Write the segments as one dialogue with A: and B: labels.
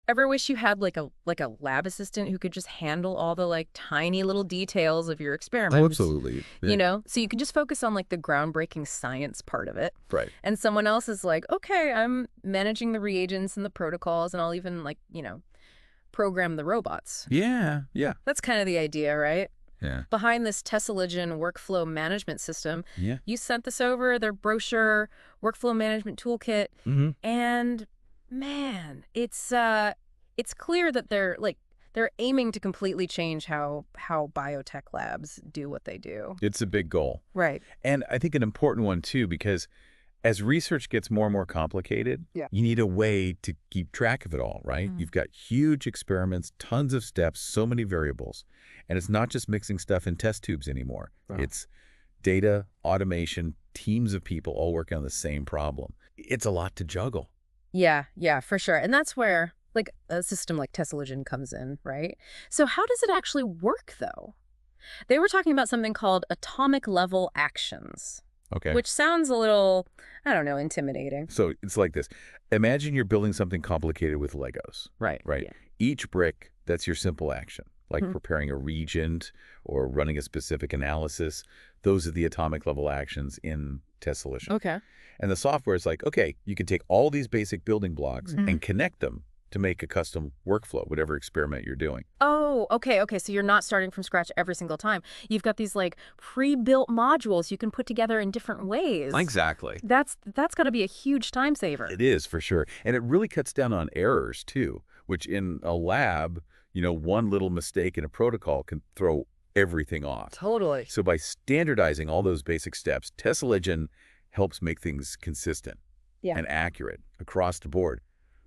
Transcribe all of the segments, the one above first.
A: Ever wish you had like a lab assistant who could just handle all the like tiny little details of your
B: Oh,
A: experiments?
B: absolutely.
A: You
B: Yeah.
A: know, so you can just focus on like the groundbreaking science part of it.
B: Right.
A: And someone else is like, okay, I'm managing the reagents and the protocols, and I'll even like, program the robots.
B: Yeah. Yeah.
A: That's kind of the idea, right?
B: Yeah.
A: Behind this Teselagen workflow management system,
B: Yeah.
A: you sent this over, their brochure, workflow management toolkit,
B: Mm-hmm.
A: and man, it's clear that they're aiming to completely change how biotech labs do what they do.
B: It's a big goal.
A: Right.
B: And I think an important one, too, because as research gets more and more complicated,
A: Yeah.
B: you need a way to keep track of it all, right? You've got huge experiments, tons of steps, so many variables. And it's not just mixing stuff in test tubes anymore.
A: Wow.
B: It's data, automation, teams of people all working on the same problem. It's a lot to juggle.
A: Yeah, for sure. And that's where like a system like Teselagen comes in, right? So how does it actually work though? They were talking about something called atomic level actions,
B: Okay.
A: which sounds a little, I don't know, intimidating.
B: So it's like this. Imagine you're building something complicated with Legos,
A: Right.
B: right?
A: Yeah.
B: Each brick, that's your simple action, like
A: Mhm.
B: preparing a reagent or running a specific analysis. Those are the atomic level actions in Teselagen.
A: Okay.
B: And the software is like, okay, you can take all these basic building blocks and connect them to make a custom workflow, whatever experiment you're doing.
A: Oh, okay. So you're not starting from scratch every single time. You've got these like pre-built modules you can put together in different ways.
B: Exactly.
A: That's got to be a huge time saver.
B: It is, for sure. And it really cuts down on errors, too, which in a lab, one little mistake in a protocol can throw everything off.
A: Totally.
B: So by standardizing all those basic steps, Teselagen helps make things consistent and accurate across the board.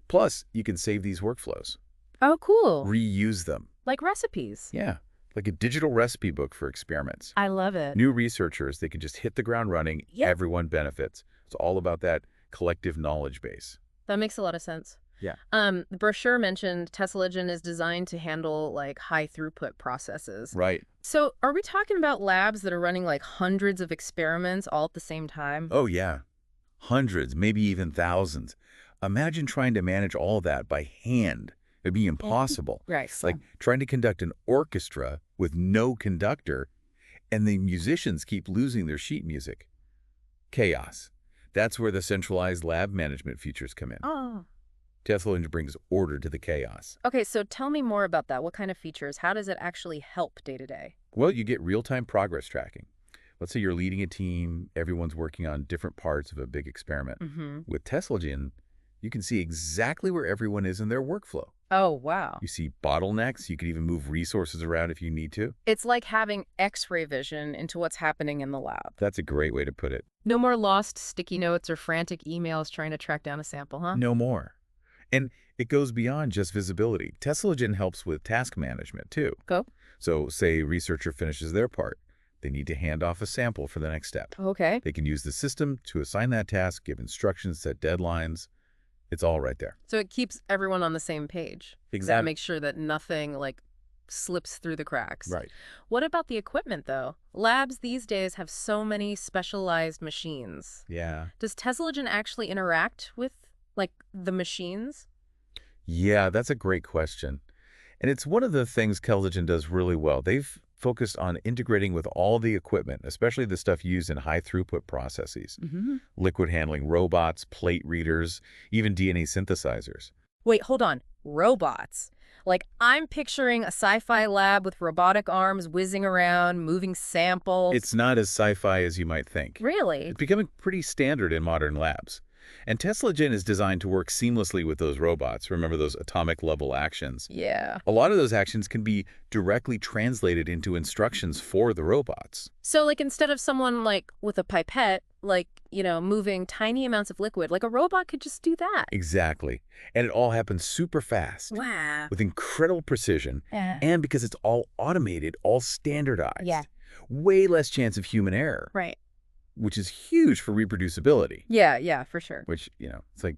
B: Plus, you can save these workflows,
A: Oh, cool.
B: reuse them.
A: Like recipes.
B: Yeah, like a digital recipe book for experiments.
A: I love it.
B: New researchers, they can just hit the ground running.
A: Yep.
B: Everyone benefits. It's all about that collective knowledge base.
A: That makes a lot of sense.
B: Yeah.
A: The brochure mentioned Teselagen is designed to handle like high throughput processes.
B: Right.
A: So are we talking about labs that are running like hundreds of experiments all at the same time?
B: Oh, yeah. Hundreds, maybe even thousands. Imagine trying to manage all that by hand. It'd be impossible.
A: Right.
B: It's like trying to conduct an orchestra with no conductor, and the musicians keep losing their sheet music. Chaos. That's where the centralized lab management features come in.
A: Oh.
B: Teselagen brings order to the chaos.
A: Okay, so tell me more about that. What kind of features? How does it actually help day to day?
B: Well, you get real-time progress tracking. Let's say you're leading a team, everyone's working on different parts of a big experiment. With Teselagen, you can see exactly where everyone is in their workflow.
A: Oh, wow.
B: You see bottlenecks. You can even move resources around if you need to.
A: It's like having X-ray vision into what's happening in the lab.
B: That's a great way to put it.
A: No more lost sticky notes or frantic emails trying to track down a sample, huh?
B: No more. And it goes beyond just visibility. Teselagen helps with task management, too.
A: Go.
B: So say a researcher finishes their part. They need to hand off a sample for the next step.
A: Okay.
B: They can use the system to assign that task, give instructions, set deadlines. It's all right there.
A: So it keeps everyone on the same page. That makes sure that nothing like slips through the cracks.
B: Right.
A: What about the equipment though? Labs these days have so many specialized machines.
B: Yeah.
A: Does Teselagen actually interact with like the machines?
B: Yeah, that's a great question. And it's one of the things Teselagen does really well. They've focused on integrating with all the equipment, especially the stuff used in high-throughput processes. Liquid handling robots, plate readers, even DNA synthesizers.
A: Wait, hold on. Robots. Like, I'm picturing a sci-fi lab with robotic arms whizzing around, moving samples.
B: It's not as sci-fi as you might think.
A: Really?
B: It's becoming pretty standard in modern labs. And Teselagen is designed to work seamlessly with those robots. Remember those atomic level actions?
A: Yeah.
B: A lot of those actions can be directly translated into instructions for the robots.
A: So, like, instead of someone, like, with a pipette, like, moving tiny amounts of liquid, like, a robot could just do that.
B: Exactly. And it all happens super fast.
A: Wow.
B: With incredible precision. And because it's all automated, all standardized.
A: Yeah.
B: Way less chance of human error.
A: Right.
B: Which is huge for reproducibility.
A: Yeah, for sure.
B: Which, it's like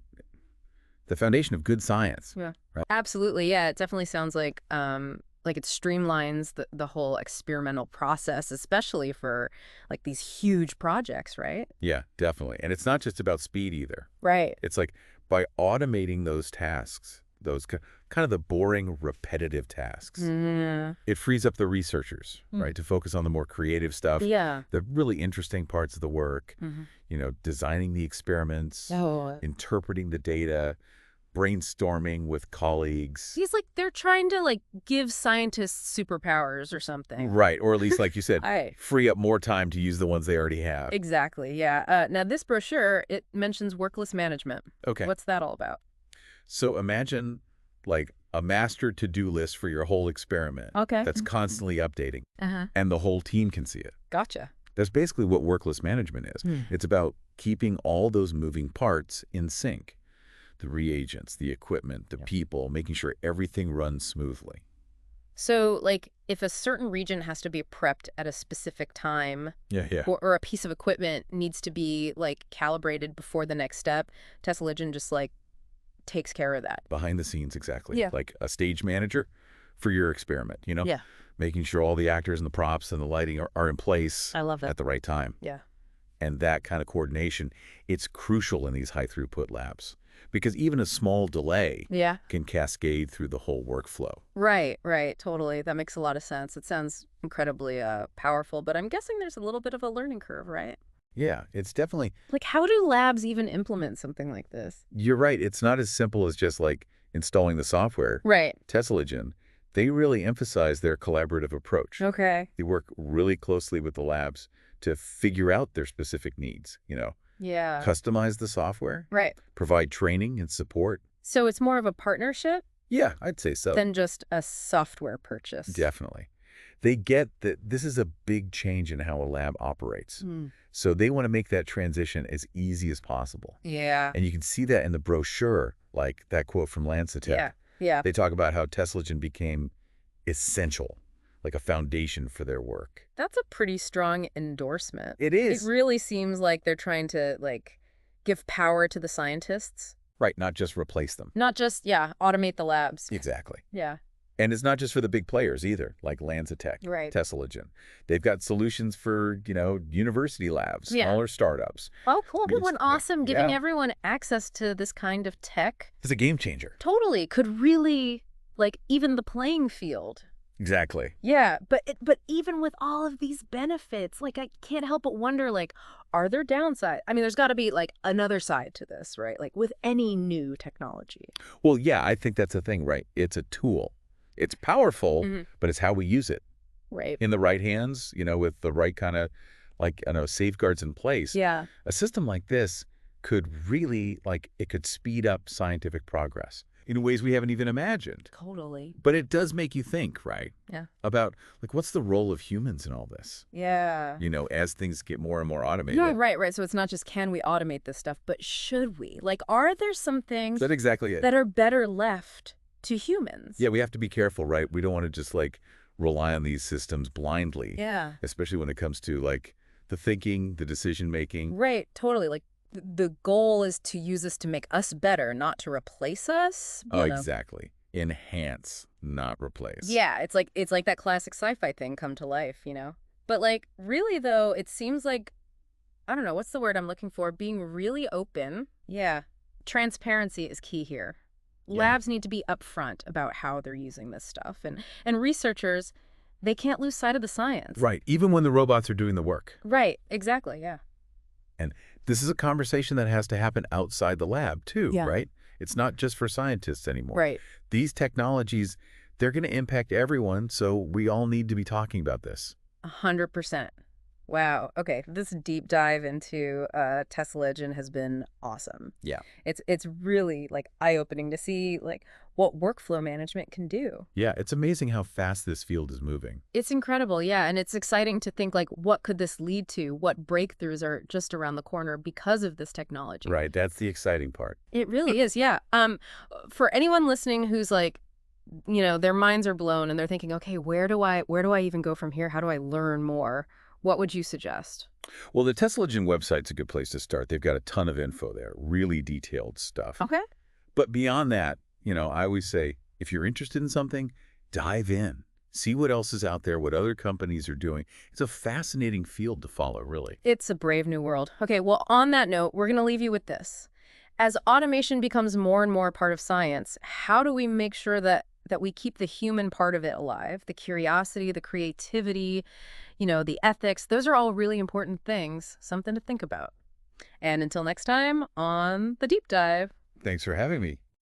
B: the foundation of good science.
A: Yeah.
B: Right?
A: Absolutely. Yeah, it definitely sounds like it streamlines the whole experimental process, especially for like these huge projects, right?
B: Yeah, definitely. And it's not just about speed either.
A: Right.
B: It's like by automating those tasks, those kind of the boring, repetitive tasks.
A: Yeah.
B: It frees up the researchers, right, to focus on the more creative stuff,
A: Yeah.
B: the really interesting parts of the work,
A: Mhm.
B: designing the experiments,
A: Oh.
B: interpreting the data, brainstorming with colleagues.
A: He's like, they're trying to, like, give scientists superpowers or something.
B: Right, or at least, like you said,
A: I
B: free up more time to use the ones they already have.
A: Exactly, yeah. Now, this brochure, it mentions workless management.
B: Okay,
A: What's that all about?
B: so imagine like a master to-do list for your whole experiment
A: Okay.
B: that's constantly updating,
A: Uh-huh.
B: and the whole team can see it.
A: Gotcha.
B: That's basically what workless management is. It's about keeping all those moving parts in sync. The reagents, the equipment, the people, making sure everything runs smoothly.
A: So, like, if a certain region has to be prepped at a specific time,
B: Yeah.
A: or a piece of equipment needs to be, like, calibrated before the next step, Teselagen just, like, takes care of that.
B: Behind the scenes, exactly.
A: Yeah.
B: Like a stage manager for your experiment,
A: Yeah.
B: making sure all the actors and the props and the lighting are in place
A: I love that.
B: at the right time.
A: Yeah.
B: And that kind of coordination, it's crucial in these high-throughput labs because even a small delay
A: Yeah.
B: can cascade through the whole workflow.
A: Right, totally. That makes a lot of sense. It sounds incredibly powerful, but I'm guessing there's a little bit of a learning curve, right?
B: Yeah, it's definitely,
A: Like, how do labs even implement something like this?
B: you're right, it's not as simple as just like installing the software.
A: Right.
B: Teselagen, they really emphasize their collaborative approach.
A: Okay.
B: They work really closely with the labs to figure out their specific needs,
A: Yeah.
B: customize the software,
A: Right.
B: provide training and support.
A: So it's more of a partnership
B: Yeah, I'd say so.
A: than just a software purchase.
B: Definitely. They get that this is a big change in how a lab operates. So they want to make that transition as easy as possible.
A: Yeah.
B: And you can see that in the brochure, like that quote from Lancetech.
A: Yeah.
B: They talk about how Teselagen became essential, like a foundation for their work.
A: That's a pretty strong endorsement.
B: It
A: It
B: is.
A: really seems like they're trying to, like, give power to the scientists.
B: Right, not just replace them.
A: Not just, automate the labs.
B: Exactly.
A: Yeah.
B: And it's not just for the big players either, like Lancetech,
A: Right.
B: Teselagen. They've got solutions for, university labs,
A: Yeah.
B: smaller startups.
A: Oh, cool.
B: Yes.
A: What awesome. Giving
B: Yeah.
A: everyone access to this kind of tech
B: It's a game changer.
A: totally could really, like, even the playing field.
B: Exactly.
A: Yeah, but even with all of these benefits, like, I can't help but wonder, like, are there downsides? I mean, there's got to be, like, another side to this, right? Like, with any new technology.
B: Well, yeah, I think that's the thing, right? It's a tool. It's powerful,
A: Mhm.
B: but it's how we use it.
A: Right.
B: In the right hands, with the right kind of, like, safeguards in place.
A: Yeah.
B: A system like this could really, it could speed up scientific progress in ways we haven't even imagined.
A: Totally.
B: But it does make you think, right?
A: Yeah.
B: About, what's the role of humans in all this?
A: Yeah.
B: As things get more and more automated.
A: Yeah, right. So it's not just can we automate this stuff, but should we? Like, are there some things
B: That's exactly it.
A: that are better left to humans?
B: Yeah, we have to be careful, right? We don't want to just, rely on these systems blindly.
A: Yeah.
B: Especially when it comes to, the thinking, the decision-making.
A: Right, totally. Like, the goal is to use this to make us better, not to replace us.
B: Oh, exactly. Enhance, not replace.
A: Yeah, it's like that classic sci-fi thing come to life, But, like, really, though, it seems like, I don't know, what's the word I'm looking for? Being really open. Yeah. Transparency is key here.
B: Yeah.
A: Labs need to be upfront about how they're using this stuff. And researchers, they can't lose sight of the science.
B: Right, even when the robots are doing the work.
A: Right, exactly, yeah.
B: And this is a conversation that has to happen outside the lab, too,
A: Yeah.
B: right? It's not just for scientists anymore.
A: Right.
B: These technologies, they're going to impact everyone, so we all need to be talking about this.
A: 100%. Wow. Okay. This deep dive into Teselagen has been awesome.
B: Yeah.
A: It's really, like, eye-opening to see, like, what workflow management can do.
B: Yeah, it's amazing how fast this field is moving.
A: It's incredible, yeah, and it's exciting to think, like, what could this lead to? What breakthroughs are just around the corner because of this technology?
B: Right, that's the exciting part.
A: It really is, yeah. For anyone listening who's like, their minds are blown and they're thinking, okay, where do I even go from here? How do I learn more? What would you suggest?
B: Well, the Teselagen website's a good place to start. They've got a ton of info there, really detailed stuff.
A: Okay.
B: But beyond that, I always say, if you're interested in something, dive in. See what else is out there, what other companies are doing. It's a fascinating field to follow, really.
A: It's a brave new world. Okay, well, on that note, we're going to leave you with this. As automation becomes more and more a part of science, how do we make sure that we keep the human part of it alive? The curiosity, the creativity, the ethics, those are all really important things, something to think about. And until next time on The Deep Dive.
B: Thanks for having me.